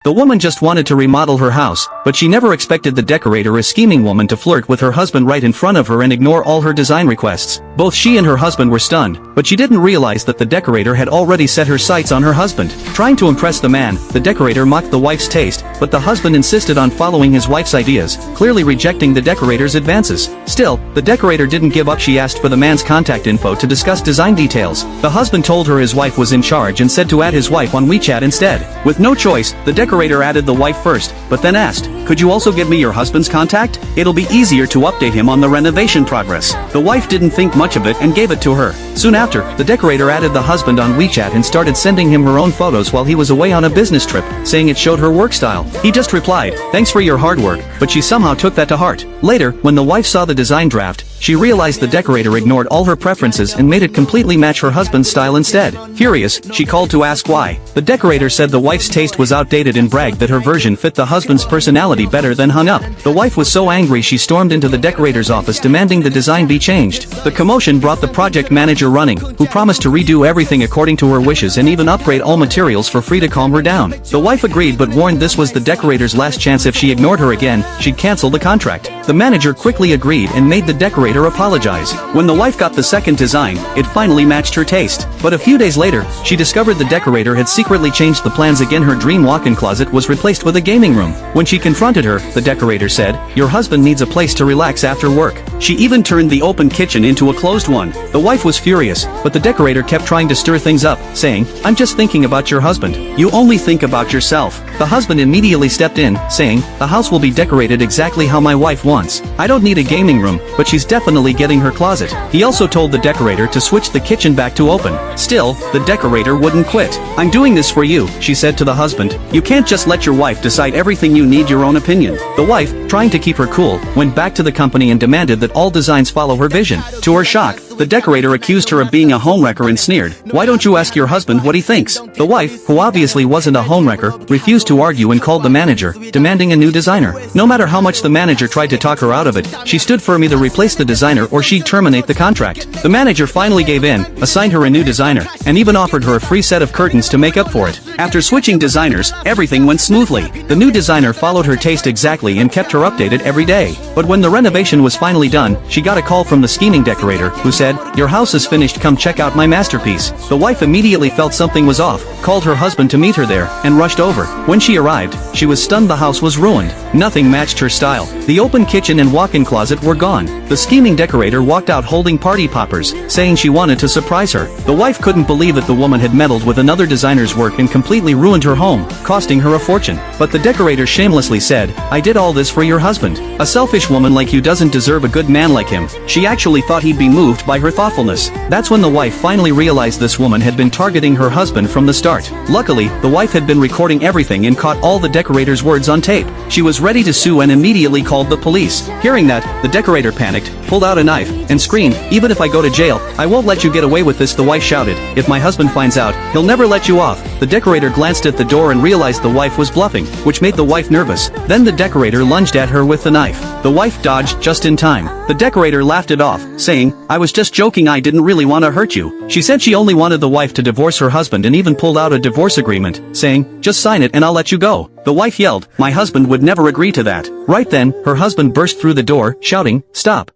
The woman just wanted to remodel her house, but she never expected the decorator, a scheming woman, to flirt with her husband right in front of her and ignore all her design requests. Both she and her husband were stunned, but she didn't realize that the decorator had already set her sights on her husband. Trying to impress the man, the decorator mocked the wife's taste, but the husband insisted on following his wife's ideas, clearly rejecting the decorator's advances. Still, the decorator didn't give up. She asked for the man's contact info to discuss design details. The husband told her his wife was in charge and said to add his wife on WeChat instead. With no choice, the decorator added the wife first, but then asked, "Could you also give me your husband's contact? It'll be easier to update him on the renovation progress." The wife didn't think much of it and gave it to her. Soon after, the decorator added the husband on WeChat and started sending him her own photos while he was away on a business trip, saying it showed her work style. He just replied, "Thanks for your hard work," but she somehow took that to heart. Later, when the wife saw the design draft, she realized the decorator ignored all her preferences and made it completely match her husband's style instead. Furious, she called to ask why. The decorator said the wife's taste was outdated and bragged that her version fit the husband's personality better, then hung up. The wife was so angry she stormed into the decorator's office demanding the design be changed. The commotion brought the project manager running, who promised to redo everything according to her wishes and even upgrade all materials for free to calm her down. The wife agreed but warned this was the decorator's last chance. If she ignored her again, she'd cancel the contract. The manager quickly agreed and made the decorator apologize. When the wife got the second design, it finally matched her taste. But a few days later, she discovered the decorator had secretly changed the plans again. Her dream walk-in closet was replaced with a gaming room. When she confronted her, the decorator said, "Your husband needs a place to relax after work." She even turned the open kitchen into a closed one. The wife was furious, but the decorator kept trying to stir things up, saying, "I'm just thinking about your husband. You only think about yourself." The husband immediately stepped in, saying, "The house will be decorated exactly how my wife wants. I don't need a gaming room, but she's definitely getting her closet." He also told the decorator to switch the kitchen back to open. Still, the decorator wouldn't quit. "I'm doing this for you," she said to the husband. "You can't just let your wife decide everything. You need your own opinion." The wife, trying to keep her cool, went back to the company and demanded that all designs follow her vision. To her shock, the decorator accused her of being a homewrecker and sneered, "Why don't you ask your husband what he thinks?" The wife, who obviously wasn't a homewrecker, refused to argue and called the manager, demanding a new designer. No matter how much the manager tried to talk her out of it, she stood firm: either replace the designer or she'd terminate the contract. The manager finally gave in, assigned her a new designer, and even offered her a free set of curtains to make up for it. After switching designers, everything went smoothly. The new designer followed her taste exactly and kept her updated every day. But when the renovation was finally done, she got a call from the scheming decorator, who said, "Your house is finished, come check out my masterpiece." The wife immediately felt something was off, called her husband to meet her there, and rushed over. When she arrived, she was stunned. The house was ruined. Nothing matched her style. The open kitchen and walk-in closet were gone. The scheming decorator walked out holding party poppers, saying she wanted to surprise her. The wife couldn't believe that the woman had meddled with another designer's work and completely ruined her home, costing her a fortune. But the decorator shamelessly said, "I did all this for your husband. A selfish woman like you doesn't deserve a good man like him." She actually thought he'd be moved by her thoughtfulness. That's when the wife finally realized this woman had been targeting her husband from the start. Luckily, the wife had been recording everything and caught all the decorator's words on tape. She was ready to sue and immediately called the police. Hearing that, the decorator panicked, pulled out a knife, and screamed, "Even if I go to jail, I won't let you get away with this." The wife shouted, "If my husband finds out, he'll never let you off." The decorator glanced at the door and realized the wife was bluffing, which made the wife nervous. Then the decorator lunged at her with the knife. The wife dodged just in time. The decorator laughed it off, saying, "I was just joking, I didn't really want to hurt you." She said she only wanted the wife to divorce her husband and even pulled out a divorce agreement, saying, "Just sign it and I'll let you go." The wife yelled, "My husband would never agree to that." Right then, her husband burst through the door, shouting, "Stop.